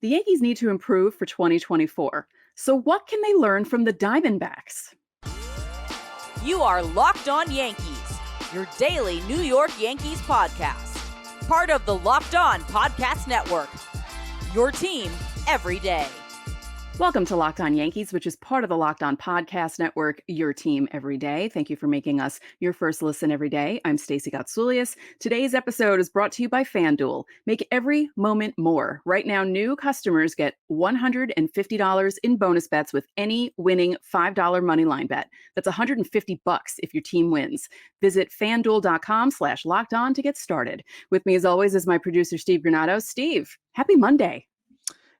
The Yankees need to improve for 2024. So what can they learn from the Diamondbacks? You are Locked On Yankees, your daily New York Yankees podcast. Part of the Locked On Podcast Network, your team every day. Welcome to Locked On Yankees, which is part of the Locked On Podcast Network, your team every day. Thank you for making us your first listen every day. I'm Stacey Gotsulias. Today's episode is brought to you by FanDuel. Make every moment more. Right now, new customers get $150 in bonus bets with any winning $5 moneyline bet. That's $150 if your team wins. Visit FanDuel.com/LockedOn to get started. With me, as always, is my producer, Steve Granado. Steve, happy Monday.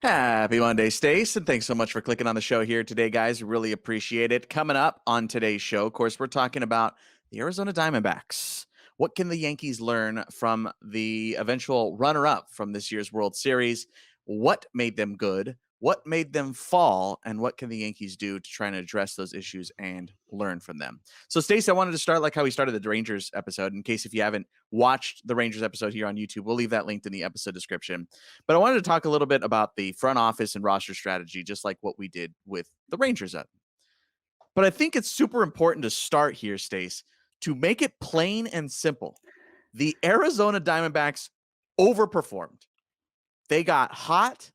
Happy Monday, Stace, and thanks so much for clicking on the show here today, guys. Really appreciate it. Coming up on today's show, of course, we're talking about the Arizona Diamondbacks. What can the Yankees learn from the eventual runner-up from this year's World Series? What made them good? What made them fall? And what can the Yankees do to try and address those issues and learn from them? So, Stacey, I wanted to start like how we started the Rangers episode. In case if you haven't watched the Rangers episode here on YouTube, we'll leave that linked in the episode description. But I wanted to talk a little bit about the front office and roster strategy, just like what we did with the Rangers. But I think it's super important to start here, Stace, to make it plain and simple. The Arizona Diamondbacks overperformed. They got hot.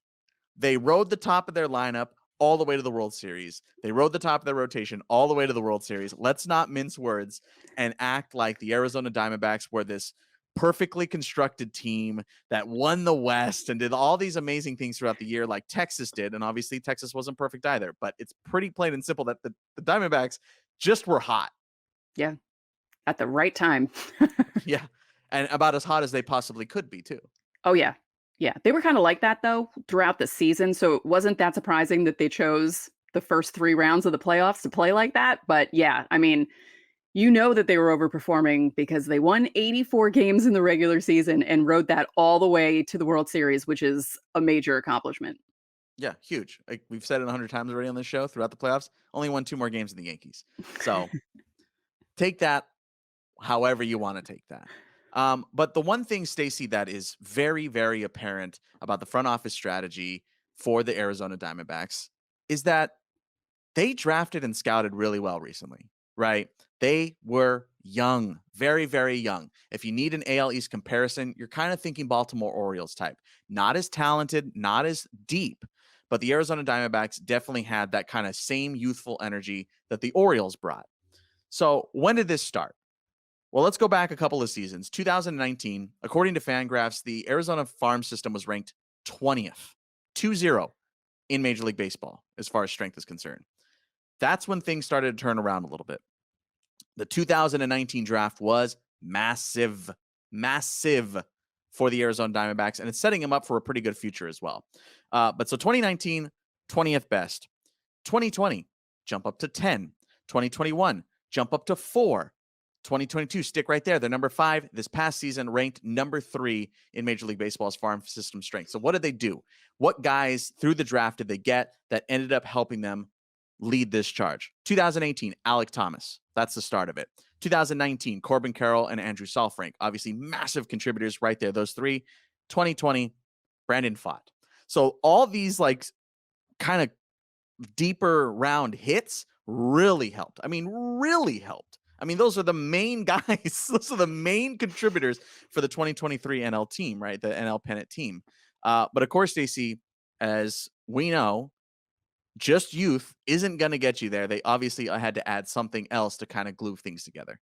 They rode the top of their lineup all the way to the World Series. They rode the top of their rotation all the way to the World Series. Let's not mince words and act like the Arizona Diamondbacks were this perfectly constructed team that won the West and did all these amazing things throughout the year like Texas did. And obviously Texas wasn't perfect either, but it's pretty plain and simple that the Diamondbacks just were hot. Yeah, at the right time. Yeah, and about as hot as they possibly could be too. Oh, yeah. Yeah, they were kind of like that, though, throughout the season. So it wasn't that surprising that they chose the first 3 rounds of the playoffs to play like that. But yeah, I mean, you know that they were overperforming because they won 84 games in the regular season and rode that all the way to the World Series, which is a major accomplishment. Yeah, huge. Like we've said it 100 times already on this show throughout the playoffs. Only won 2 more games than the Yankees. So take that however you want to take that. But the one thing, Stacey, that is very, very apparent about the front office strategy for the Arizona Diamondbacks is that they drafted and scouted really well recently, right? They were young, very, very young. If you need an AL East comparison, you're kind of thinking Baltimore Orioles type. Not as talented, not as deep, but the Arizona Diamondbacks definitely had that kind of same youthful energy that the Orioles brought. So when did this start? Well, let's go back a couple of seasons. 2019, according to Fangraphs, the Arizona farm system was ranked 20th, 2-0 in Major League Baseball as far as strength is concerned. That's when things started to turn around a little bit. The 2019 draft was massive for the Arizona Diamondbacks, and it's setting them up for a pretty good future as well. But so 2019, 20th best. 2020, jump up to 10. 2021, jump up to 4. 2022, stick right there. They're number 5 this past season, ranked number 3 in Major League Baseball's farm system strength. So what did they do? What guys through the draft did they get that ended up helping them lead this charge? 2018, Alek Thomas. That's the start of it. 2019, Corbin Carroll and Andrew Saalfrank. Obviously, massive contributors right there. Those 3. 2020, Brandon Pfaadt. So all these like kind of deeper round hits really helped. I mean, really helped. I mean, those are the main guys. Those are the main contributors for the 2023 NL team, right? The NL pennant team. But of course, Stacey, as we know, just youth isn't going to get you there. They obviously had to add something else to kind of glue things together.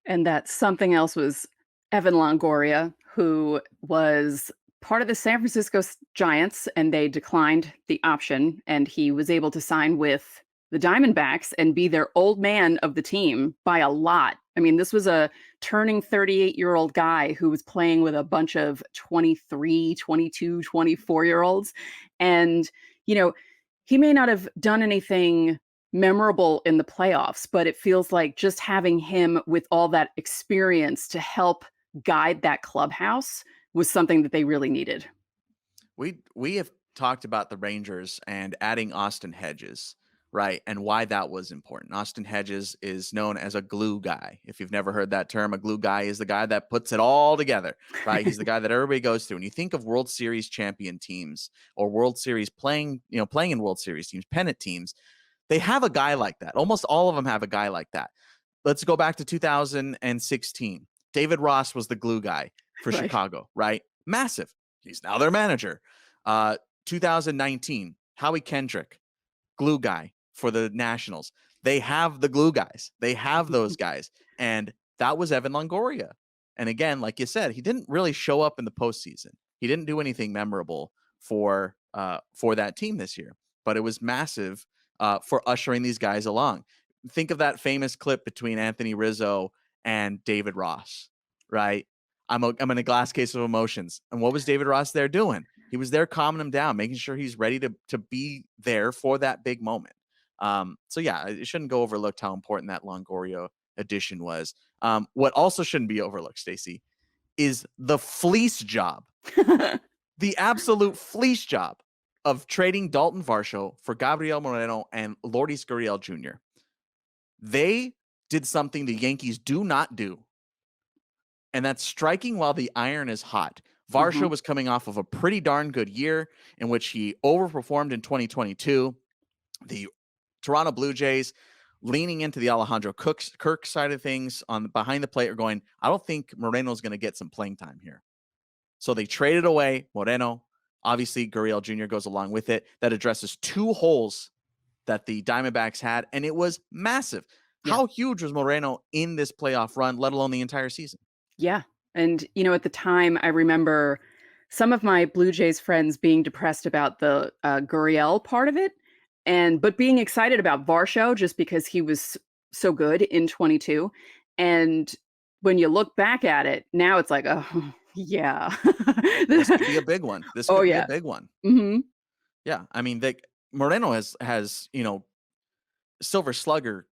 And that something else was Evan Longoria, who was part of the San Francisco Giants, and they declined the option, and he was able to sign with the Diamondbacks and be their old man of the team by a lot. I mean, this was a turning 38-year-old guy who was playing with a bunch of 23, 22, 24-year-olds. And, you know, he may not have done anything memorable in the playoffs, but it feels like just having him with all that experience to help guide that clubhouse was something that they really needed. We have talked about the Rangers and adding Austin Hedges, right? And why that was important. Austin Hedges is known as a glue guy. If you've never heard that term, a glue guy is the guy that puts it all together, right? He's the guy that everybody goes through. And you think of World Series champion teams or World Series playing in World Series teams, pennant teams, they have a guy like that. Almost all of them have a guy like that. Let's go back to 2016. David Ross was the glue guy for Right. Chicago, right? Massive. He's now their manager. 2019, Howie Kendrick, glue guy for the Nationals. They have the glue guys. They have those guys. And that was Evan Longoria. And again, like you said, he didn't really show up in the postseason. He didn't do anything memorable for that team this year. But it was massive for ushering these guys along. Think of that famous clip between Anthony Rizzo and David Ross, right? I'm in a glass case of emotions. And what was David Ross there doing? He was there calming him down, making sure he's ready to be there for that big moment. So yeah, it shouldn't go overlooked how important that Longoria addition was. What also shouldn't be overlooked, Stacey, is the fleece job, the absolute fleece job of trading Dalton Varsho for Gabriel Moreno and Lourdes Gurriel Jr. They did something the Yankees do not do, and that's striking while the iron is hot. Varsho was coming off of a pretty darn good year in which he overperformed in 2022. The Toronto Blue Jays, leaning into the Alejandro Kirk side of things on behind the plate, are going, I don't think Moreno's going to get some playing time here. So they traded away Moreno. Obviously, Gurriel Jr. goes along with it. That addresses two holes that the Diamondbacks had, and it was massive. Yeah. How huge was Moreno in this playoff run, let alone the entire season? Yeah. And, at the time, I remember some of my Blue Jays friends being depressed about the Gurriel part of it, but being excited about Varsho just because he was so good in 22. And when you look back at it, now it's like, oh, yeah. This could be a big one. This could be a big one. Mm-hmm. Yeah. I mean, Moreno has Silver Slugger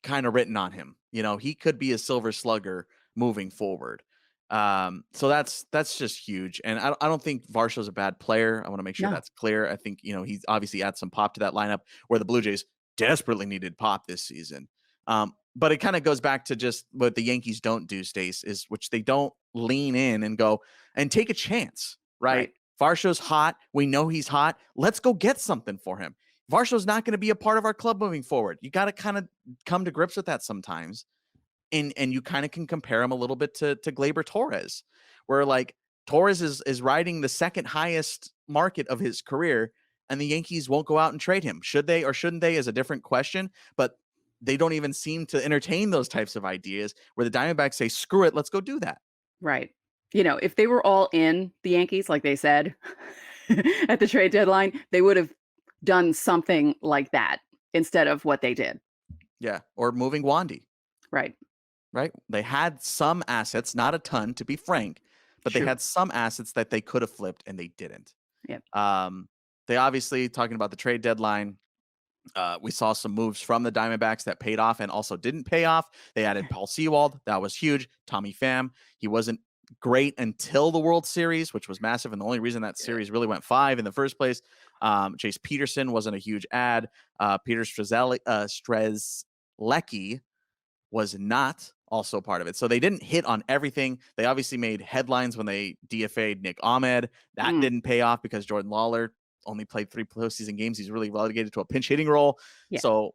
kind of written on him. He could be a Silver Slugger moving forward. So that's just huge. And I don't think Varsho's a bad player. I want to make sure that's clear. I think, he's obviously adds some pop to that lineup where the Blue Jays desperately needed pop this season. But it kind of goes back to just what the Yankees don't do, Stace, is which they don't lean in and go and take a chance, right? Varsho's hot. We know he's hot. Let's go get something for him. Varsho's not going to be a part of our club moving forward. You got to kind of come to grips with that sometimes. And you kind of can compare him a little bit to Gleyber Torres, where like Torres is riding the second highest market of his career, and the Yankees won't go out and trade him. Should they or shouldn't they is a different question, but they don't even seem to entertain those types of ideas where the Diamondbacks say, screw it, let's go do that. Right. If they were all in the Yankees, like they said at the trade deadline, they would have done something like that instead of what they did. Yeah. Or moving Wandy. Right. They had some assets, not a ton, to be frank, but they had some assets that they could have flipped and they didn't. Yep. They obviously, talking about the trade deadline, we saw some moves from the Diamondbacks that paid off and also didn't pay off. They added Paul Sewald. That was huge. Tommy Pham. He wasn't great until the World Series, which was massive. And the only reason that series really went 5 in the first place. Chase Peterson wasn't a huge ad. Peter Strzelecki was not also part of it. So they didn't hit on everything. They obviously made headlines when they DFA'd Nick Ahmed. That didn't pay off because Jordan Lawler only played 3 postseason games. He's really relegated to a pinch hitting role. Yeah. So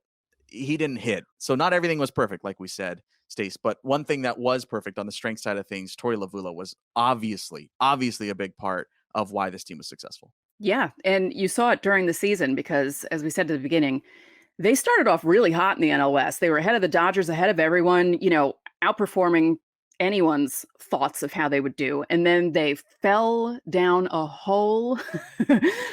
he didn't hit. So not everything was perfect, like we said, Stace. But one thing that was perfect on the strength side of things, Torey Lovullo was obviously a big part of why this team was successful. Yeah. And you saw it during the season because, as we said at the beginning, they started off really hot in the NL West. They were ahead of the Dodgers, ahead of everyone, outperforming anyone's thoughts of how they would do. And then they fell down a hole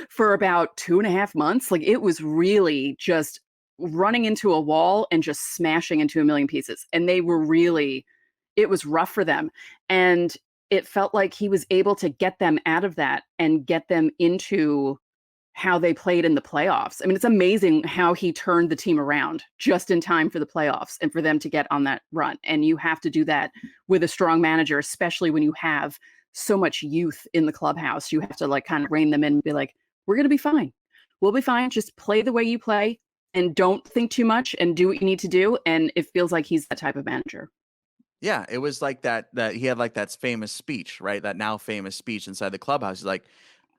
for about 2.5 months. Like it was really just running into a wall and just smashing into a million pieces. And it was rough for them. And it felt like he was able to get them out of that and get them into how they played in the playoffs. I mean, it's amazing how he turned the team around just in time for the playoffs and for them to get on that run. And you have to do that with a strong manager, especially when you have so much youth in the clubhouse. You have to kind of rein them in and be like, we're going to be fine. We'll be fine. Just play the way you play. and don't think too much and do what you need to do. And it feels like he's that type of manager. Yeah, it was like that he had like that famous speech, right? That now famous speech inside the clubhouse. He's like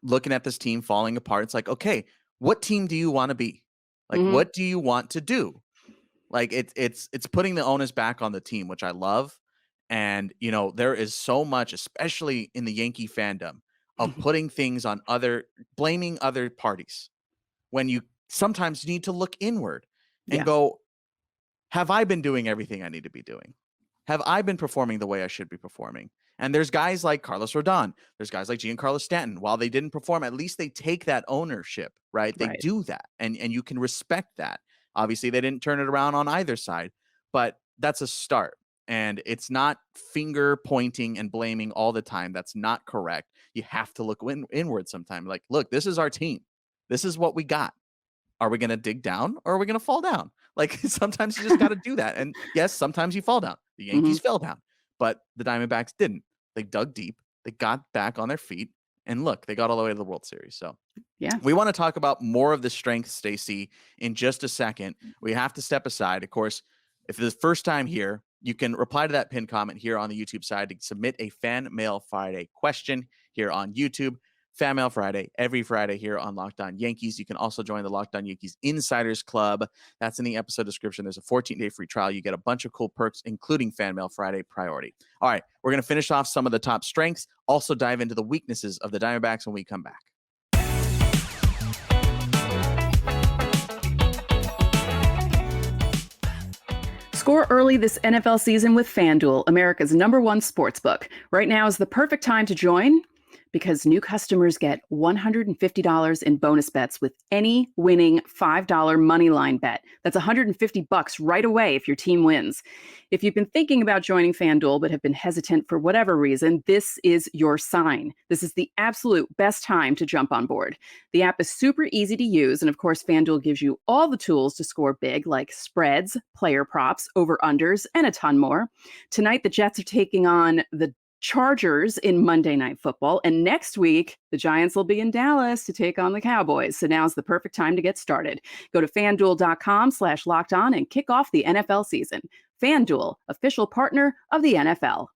looking at this team falling apart. It's like, okay, what team do you want to be? Like, Mhm. what do you want to do? Like it's putting the onus back on the team, which I love. And there is so much, especially in the Yankee fandom, of putting things on blaming other parties when you sometimes need to look inward and Yeah. go, have I been doing everything I need to be doing? Have I been performing the way I should be performing? And there's guys like Carlos Rodon. There's guys like Giancarlo Stanton. While they didn't perform, at least they take that ownership, right? They Right. do that. And you can respect that. Obviously, they didn't turn it around on either side, but that's a start. And it's not finger pointing and blaming all the time. That's not correct. You have to look inward sometime. Like, look, this is our team. This is what we got. Are we going to dig down or are we going to fall down? Like sometimes you just got to do that. And yes, sometimes you fall down. The Yankees fell down, but the Diamondbacks didn't. They dug deep. They got back on their feet. And look, they got all the way to the World Series. So Yeah. we want to talk about more of the strengths, Stacey, in just a second. We have to step aside. Of course, if it's the first time here, you can reply to that pinned comment here on the YouTube side to submit a Fan Mail Friday question here on YouTube. Fan Mail Friday, every Friday here on Locked On Yankees. You can also join the Locked On Yankees Insiders Club. That's in the episode description. There's a 14-day free trial. You get a bunch of cool perks, including Fan Mail Friday priority. All right, we're going to finish off some of the top strengths, also dive into the weaknesses of the Diamondbacks when we come back. Score early this NFL season with FanDuel, America's #1 sportsbook. Right now is the perfect time to join because new customers get $150 in bonus bets with any winning $5 moneyline bet. That's $150 right away if your team wins. If you've been thinking about joining FanDuel but have been hesitant for whatever reason, this is your sign. This is the absolute best time to jump on board. The app is super easy to use, and of course, FanDuel gives you all the tools to score big, like spreads, player props, over-unders, and a ton more. Tonight, the Jets are taking on the Chargers in Monday Night Football. And next week, the Giants will be in Dallas to take on the Cowboys. So now's the perfect time to get started. Go to FanDuel.com/lockedon and kick off the NFL season. FanDuel, official partner of the NFL.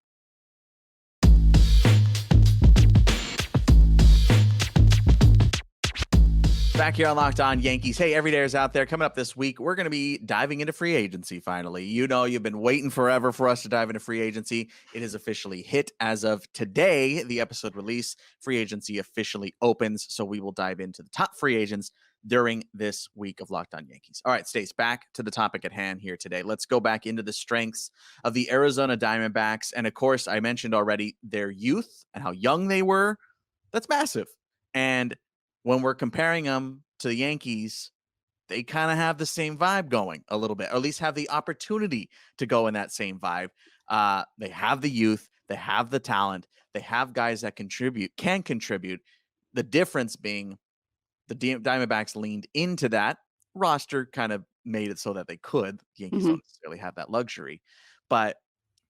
Back here on Locked On Yankees. Hey, everydayers out there. Coming up this week, we're going to be diving into free agency finally. You've been waiting forever for us to dive into free agency. It is officially hit as of today, the episode release. Free agency officially opens, so we will dive into the top free agents during this week of Locked On Yankees. All right, Stace, back to the topic at hand here today. Let's go back into the strengths of the Arizona Diamondbacks. And of course, I mentioned already their youth and how young they were. That's massive. And when we're comparing them to the Yankees, they kind of have the same vibe going a little bit, or at least have the opportunity to go in that same vibe. They have the youth, they have the talent, they have guys that can contribute. The difference being the Diamondbacks leaned into that. Roster kind of made it so that they could. The Yankees don't necessarily have that luxury, but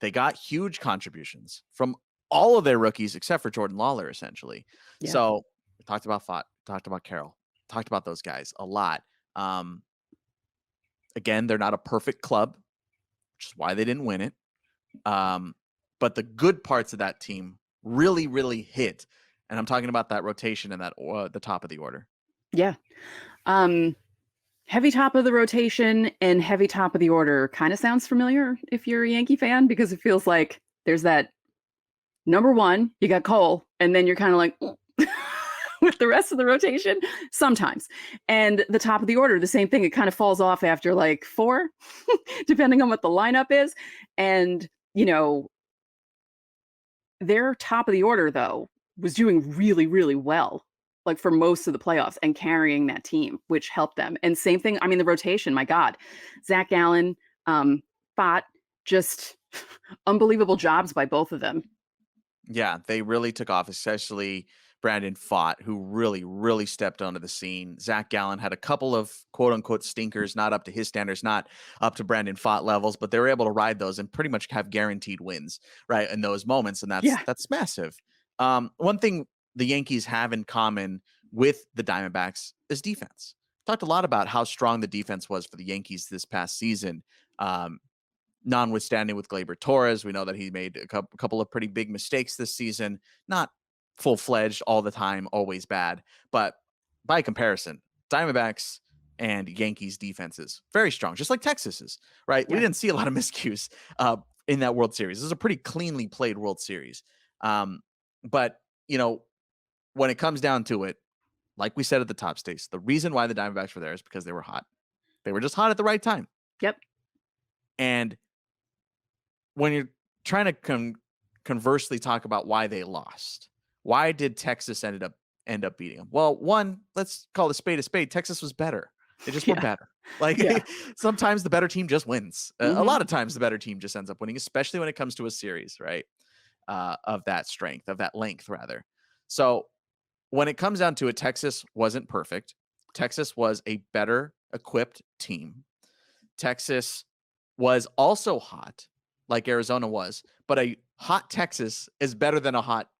they got huge contributions from all of their rookies except for Jordan Lawler, essentially. Yeah. So we talked about Fott, talked about Carroll, talked about those guys a lot. Again, they're not a perfect club, which is why they didn't win it. But the good parts of that team really, really hit. And I'm talking about that rotation and that the top of the order. Yeah. Heavy top of the rotation and heavy top of the order kind of sounds familiar if you're a Yankee fan, because it feels like there's that number one, you got Cole, and then you're kind of like with the rest of the rotation sometimes. And the top of the order, the same thing. It kind of falls off after like 4, depending on what the lineup is. And, their top of the order, though, was doing really, really well, like for most of the playoffs and carrying that team, which helped them. And same thing, the rotation, my God, Zach Gallen, Fott, just unbelievable jobs by both of them. Yeah, they really took off, especially Brandon Fott, who really, really stepped onto the scene. Zach Gallen had a couple of quote-unquote stinkers, not up to his standards, not up to Brandon Fott levels, but they were able to ride those and pretty much have guaranteed wins, right, in those moments, and that's massive. One thing the Yankees have in common with the Diamondbacks is defense. talked a lot about how strong the defense was for the Yankees this past season. Notwithstanding with Gleyber Torres, we know that he made a couple of pretty big mistakes this season. Not full-fledged all the time, always bad. But by comparison, Diamondbacks and Yankees defenses, very strong, just like Texas's, right? Yeah. We didn't see a lot of miscues in that World Series. This is a pretty cleanly played World Series. But, when it comes down to it, like we said at the top, Stace, the reason why the Diamondbacks were there is because they were hot. They were just hot at the right time. Yep. And when you're trying to conversely talk about why they lost, why did Texas end up beating them? Well, one, let's call a spade a spade. Texas was better. They just were better. Sometimes the better team just wins. A lot of times the better team just ends up winning, especially when it comes to a series, right? Of that strength, of that length, rather. So when it comes down to it, Texas wasn't perfect. Texas was a better equipped team. Texas was also hot, like Arizona was, but a hot Texas is better than a hot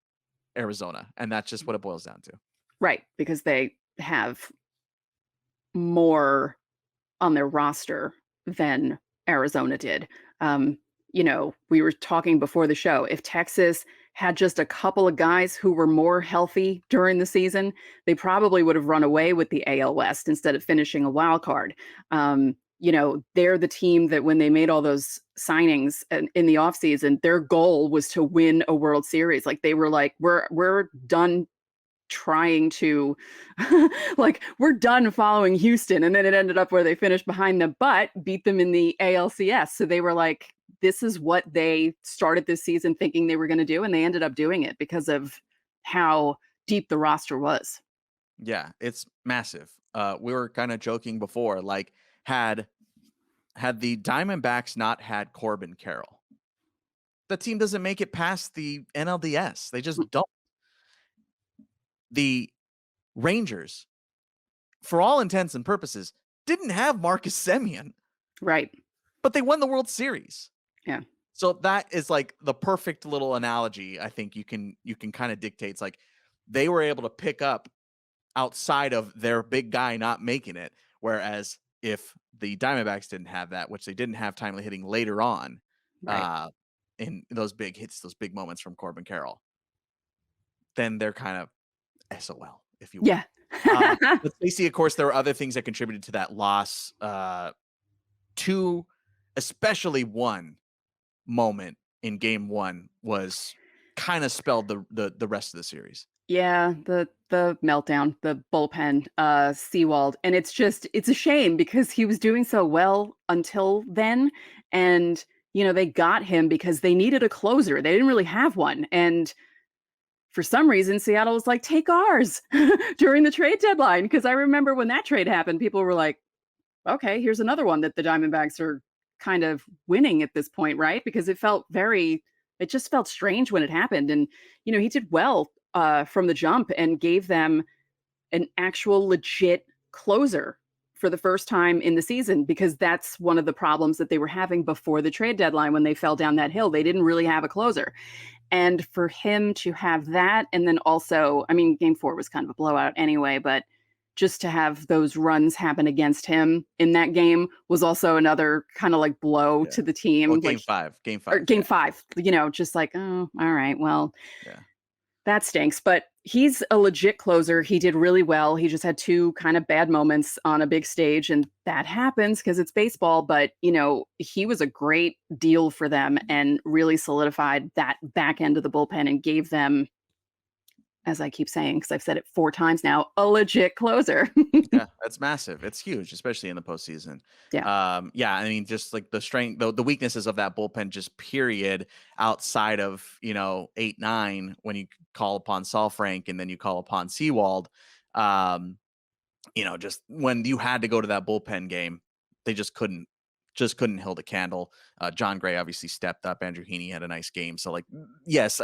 Arizona. And that's just what it boils down to. Right. Because they have more on their roster than Arizona did. We were talking before the show. If Texas had just a couple of guys who were more healthy during the season, they probably would have run away with the AL West instead of finishing a wild card. They're the team that when they made all those signings in the offseason, their goal was to win a World Series. Like they were like, we're done trying to we're done following Houston. And then it ended up where they finished behind them, but beat them in the ALCS. So they were like, this is what they started this season thinking they were going to do. And they ended up doing it because of how deep the roster was. Yeah, it's massive. We were kind of joking before, like had the Diamondbacks not had Corbin Carroll, the team doesn't make it past the NLDS. They just don't. The Rangers, for all intents and purposes, didn't have Marcus Semien. Right. But they won the World Series. Yeah. So that is like the perfect little analogy. I think you can kind of dictate. It's like they were able to pick up outside of their big guy not making it. Whereas if the Diamondbacks didn't have that, which they didn't have timely hitting later on, right. In those big hits, those big moments from Corbin Carroll, then they're kind of SOL, if you will. Yeah. But Stacey, of course, there were other things that contributed to that loss. Two, especially one moment in Game 1 was kind of spelled the rest of the series. Yeah, the meltdown, the bullpen, Sewald. And it's a shame because he was doing so well until then. And, they got him because they needed a closer. They didn't really have one. And for some reason, Seattle was like, take ours during the trade deadline. Because I remember when that trade happened, people were like, okay, here's another one that the Diamondbacks are kind of winning at this point, right? Because it just felt strange when it happened. And, he did well from the jump and gave them an actual legit closer for the first time in the season, because that's one of the problems that they were having before the trade deadline when they fell down that hill. They didn't really have a closer. And for him to have that, and then also, Game 4 was kind of a blowout anyway, but just to have those runs happen against him in that game was also another kind of like blow to the team. Well, Game 5. Game 5, just like, oh, all right, well, that stinks. But he's a legit closer. He did really well. He just had 2 kind of bad moments on a big stage, and that happens because it's baseball. But, he was a great deal for them and really solidified that back end of the bullpen and gave them, as I keep saying, because I've said it 4 times now, a legit closer. Yeah, that's massive. It's huge, especially in the postseason. Yeah. Just like the strength, the weaknesses of that bullpen, just period, outside of 8-9 when you call upon Saul Frank and then you call upon Sewald. Just when you had to go to that bullpen game, they just couldn't hold a candle. John Gray obviously stepped up. Andrew Heaney had a nice game. So yes,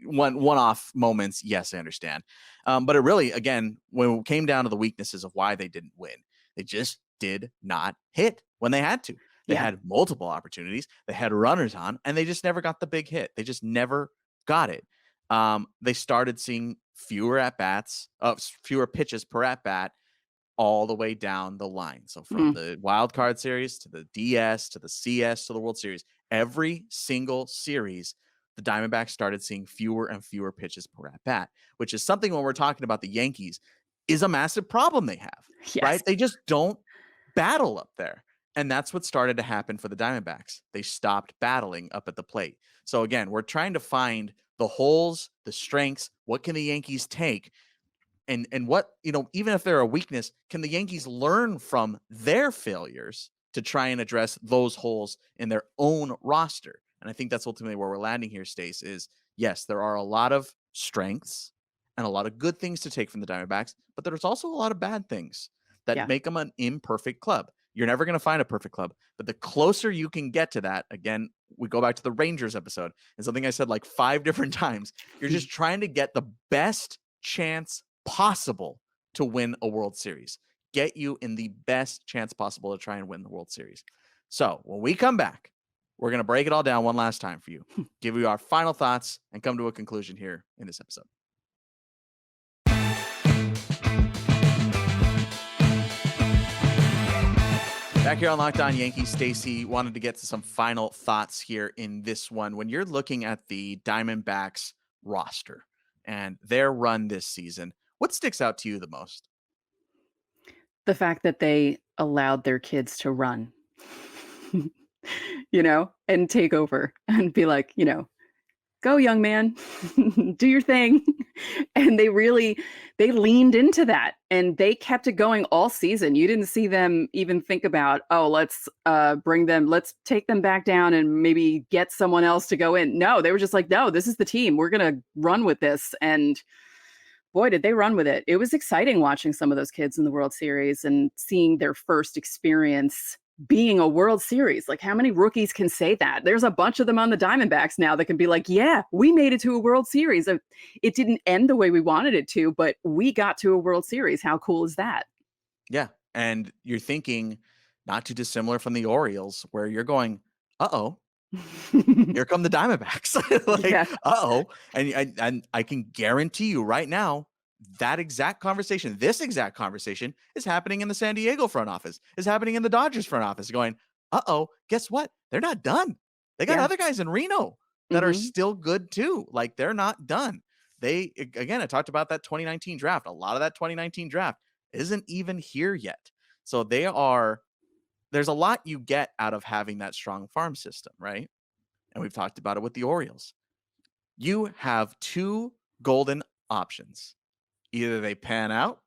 one-off moments. Yes, I understand. But it really, again, when it came down to the weaknesses of why they didn't win, they just did not hit when they had to. They had multiple opportunities. They had runners on, and they just never got the big hit. They just never got it. They started seeing fewer at-bats, fewer pitches per at-bat, all the way down the line. So from the wild card series to the DS to the CS to the World Series, every single series, the Diamondbacks started seeing fewer and fewer pitches per at bat, which is something when we're talking about the Yankees is a massive problem they have, right? They just don't battle up there. And that's what started to happen for the Diamondbacks. They stopped battling up at the plate. So again, we're trying to find the holes, the strengths. What can the Yankees take? And what, even if they're a weakness, can the Yankees learn from their failures to try and address those holes in their own roster? And I think that's ultimately where we're landing here, Stace, is yes, there are a lot of strengths and a lot of good things to take from the Diamondbacks, but there's also a lot of bad things that make them an imperfect club. You're never going to find a perfect club, but the closer you can get to that, again, we go back to the Rangers episode and something I said like 5 different times. You're just trying to get the best chance possible to win a World Series, get you in the best chance possible to try and win the World Series. So when we come back, we're going to break it all down one last time for you, give you our final thoughts, and come to a conclusion here in this episode. Back here on Locked On Yankees, Stacey wanted to get to some final thoughts here in this one. When you're looking at the Diamondbacks roster and their run this season, what sticks out to you the most? The fact that they allowed their kids to run, and take over and be like, go young man, do your thing. And they leaned into that and they kept it going all season. You didn't see them even think about, let's take them back down and maybe get someone else to go in. No, they were just like, no, this is the team. We're going to run with this. And boy, did they run with it. It was exciting watching some of those kids in the World Series and seeing their first experience being a World Series. Like, how many rookies can say that? There's a bunch of them on the Diamondbacks now that can be like, yeah, we made it to a World Series. It didn't end the way we wanted it to, but we got to a World Series. How cool is that? Yeah. And you're thinking not too dissimilar from the Orioles, where you're going, uh-oh, here come the Diamondbacks. Uh-oh. And I can guarantee you right now, this exact conversation is happening in the San Diego front office, is happening in the Dodgers front office, going, uh-oh, guess what? They're not done. They got other guys in Reno that are still good too. Like, they're not done. I talked about that 2019 draft. A lot of that 2019 draft isn't even here yet. So there's a lot you get out of having that strong farm system, right? And we've talked about it with the Orioles. You have 2 golden options. Either they pan out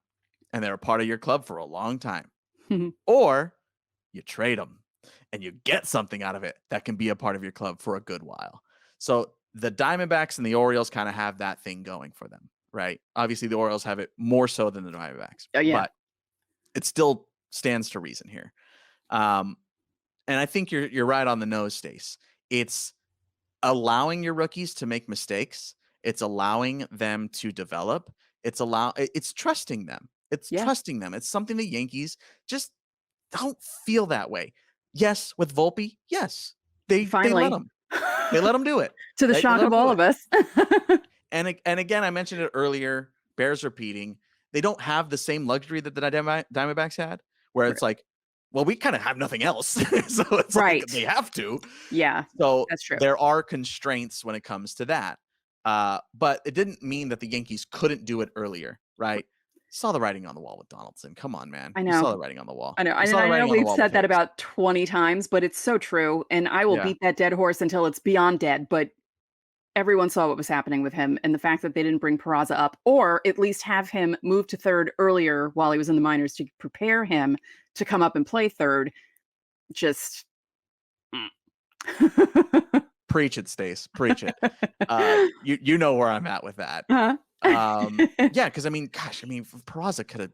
and they're a part of your club for a long time, or you trade them and you get something out of it that can be a part of your club for a good while. So the Diamondbacks and the Orioles kind of have that thing going for them, right? Obviously, the Orioles have it more so than the Diamondbacks, but it still stands to reason here. And I think you're right on the nose, Stace. It's allowing your rookies to make mistakes. It's allowing them to develop. It's trusting them. Trusting them. It's something the Yankees just don't feel that way. Yes, with Volpe, yes, they let him. They let him do it. To the shock of all of us. And again, I mentioned it earlier, bears repeating, they don't have the same luxury that the Diamondbacks had, where it's like, well, we kind of have nothing else. So it's like they have to. Yeah, so that's true. There are constraints when it comes to that. But it didn't mean that the Yankees couldn't do it earlier, right? Saw the writing on the wall with Donaldson. Come on, man. I know. You saw the writing on the wall. I know. I know we've said that about 20 times, but it's so true. And I will beat that dead horse until it's beyond dead. But everyone saw what was happening with him. And the fact that they didn't bring Peraza up, or at least have him move to third earlier while he was in the minors to prepare him to come up and play third, just... Preach it, Stace. Preach it. You know where I'm at with that. Yeah, because Peraza could have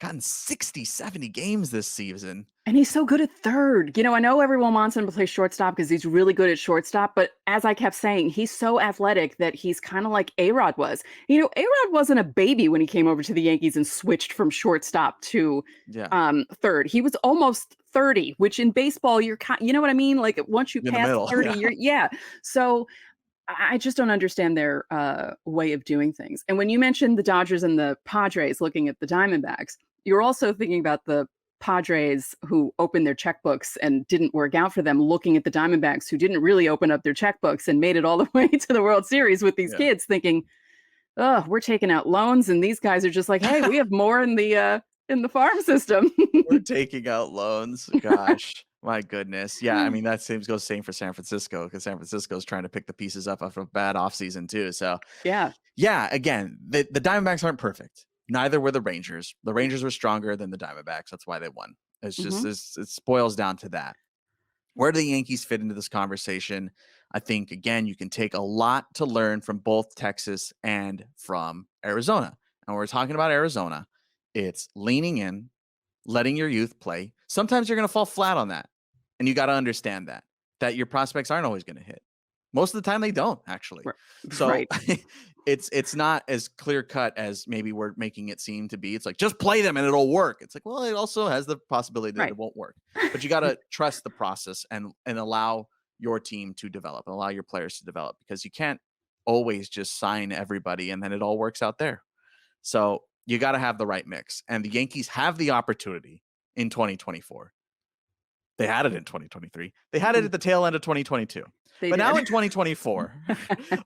gotten 60, 70 games this season. And he's so good at third. I know everyone wants him to play shortstop because he's really good at shortstop. But as I kept saying, he's so athletic that he's kind of like A-Rod was. A-Rod wasn't a baby when he came over to the Yankees and switched from shortstop to third. He was almost 30, which in baseball, you know what I mean? Like, once you pass 30, So I just don't understand their way of doing things. And when you mentioned the Dodgers and the Padres looking at the Diamondbacks, you're also thinking about the Padres who opened their checkbooks and didn't work out for them, looking at the Diamondbacks who didn't really open up their checkbooks and made it all the way to the World Series with these kids, thinking, oh, we're taking out loans, and these guys are just like, hey, we have more in the farm system. We're taking out loans. Gosh, my goodness. Yeah, I mean, that goes same for San Francisco, because San Francisco is trying to pick the pieces up after a bad offseason too. So yeah, again, the Diamondbacks aren't perfect. Neither were the Rangers. The Rangers were stronger than the Diamondbacks. That's why they won. It's just it boils down to that. Where do the Yankees fit into this conversation? I think, again, you can take a lot to learn from both Texas and from Arizona. And when we're talking about Arizona, it's leaning in, letting your youth play. Sometimes you're going to fall flat on that. And you got to understand that your prospects aren't always going to hit. Most of the time they don't, actually. Right. So Right. it's not as clear cut as maybe we're making it seem to be. It's like, just play them and it'll work. It's like, well, it also has the possibility that it won't work. But you got to trust the process and allow your team to develop and allow your players to develop, because you can't always just sign everybody and then it all works out there. So you got to have the right mix. And the Yankees have the opportunity in 2024. They had it in 2023. They had it at the tail end of 2022. But now in 2024,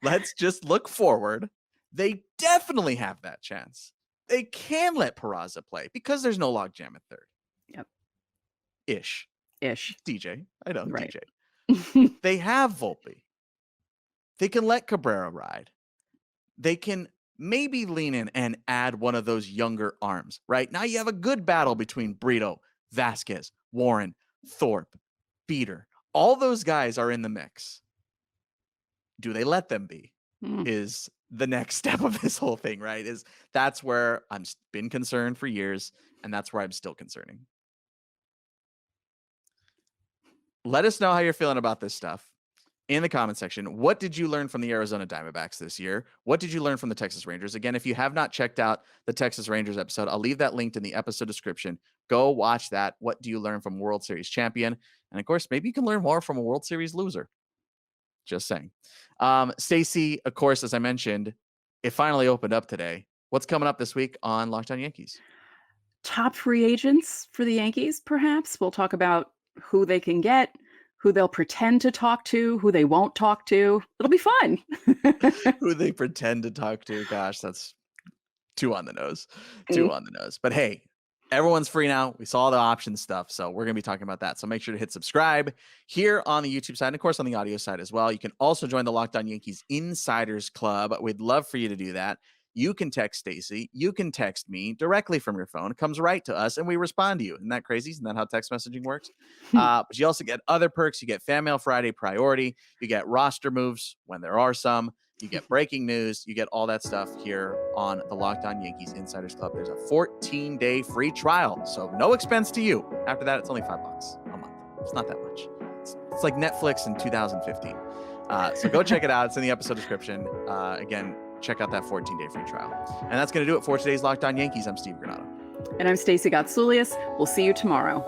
let's just look forward. They definitely have that chance. They can let Peraza play because there's no logjam at third. Yep. Ish. DJ. I know, right. DJ. They have Volpe. They can let Cabrera ride. They can maybe lean in and add one of those younger arms, right? Now you have a good battle between Brito, Vasquez, Warren, Thorpe, Beater. All those guys are in the mix. Do they let them be? Is the next step of this whole thing, right? That's where I'm been concerned for years, and that's where I'm still concerning. Let us know how you're feeling about this stuff in the comment section. What did you learn from the Arizona Diamondbacks this year? What did you learn from the Texas Rangers? Again, if you have not checked out the Texas Rangers episode, I'll leave that linked in the episode description. Go watch that. What do you learn from World Series champion? And of course, maybe you can learn more from a World Series loser. Just saying. Stacey, of course, as I mentioned, it finally opened up today. What's coming up this week on Locked On Yankees? Top free agents for the Yankees, perhaps. We'll talk about who they can get, who they'll pretend to talk to, who they won't talk to. It'll be fun. Who they pretend to talk to. Gosh, that's too on the nose. But hey, everyone's free now. We saw the options stuff, so we're going to be talking about that. So make sure to hit subscribe here on the YouTube side, and of course on the audio side as well. You can also join the Locked On Yankees Insiders Club. We'd love for you to do that. You can text Stacey. You can text me directly from your phone. It comes right to us, and we respond to you. Isn't that crazy? Isn't that how text messaging works? But you also get other perks. You get Fan Mail Friday priority. You get roster moves when there are some. You get breaking news. You get all that stuff here on the Locked On Yankees Insiders Club. There's a 14-day free trial, so no expense to you. After that, it's only $5 a month. It's not that much. It's like Netflix in 2015. So go check it out. It's in the episode description. Again, check out that 14-day free trial. And that's going to do it for today's Locked On Yankees. I'm Steve Granado. And I'm Stacey Gotsoulias. We'll see you tomorrow.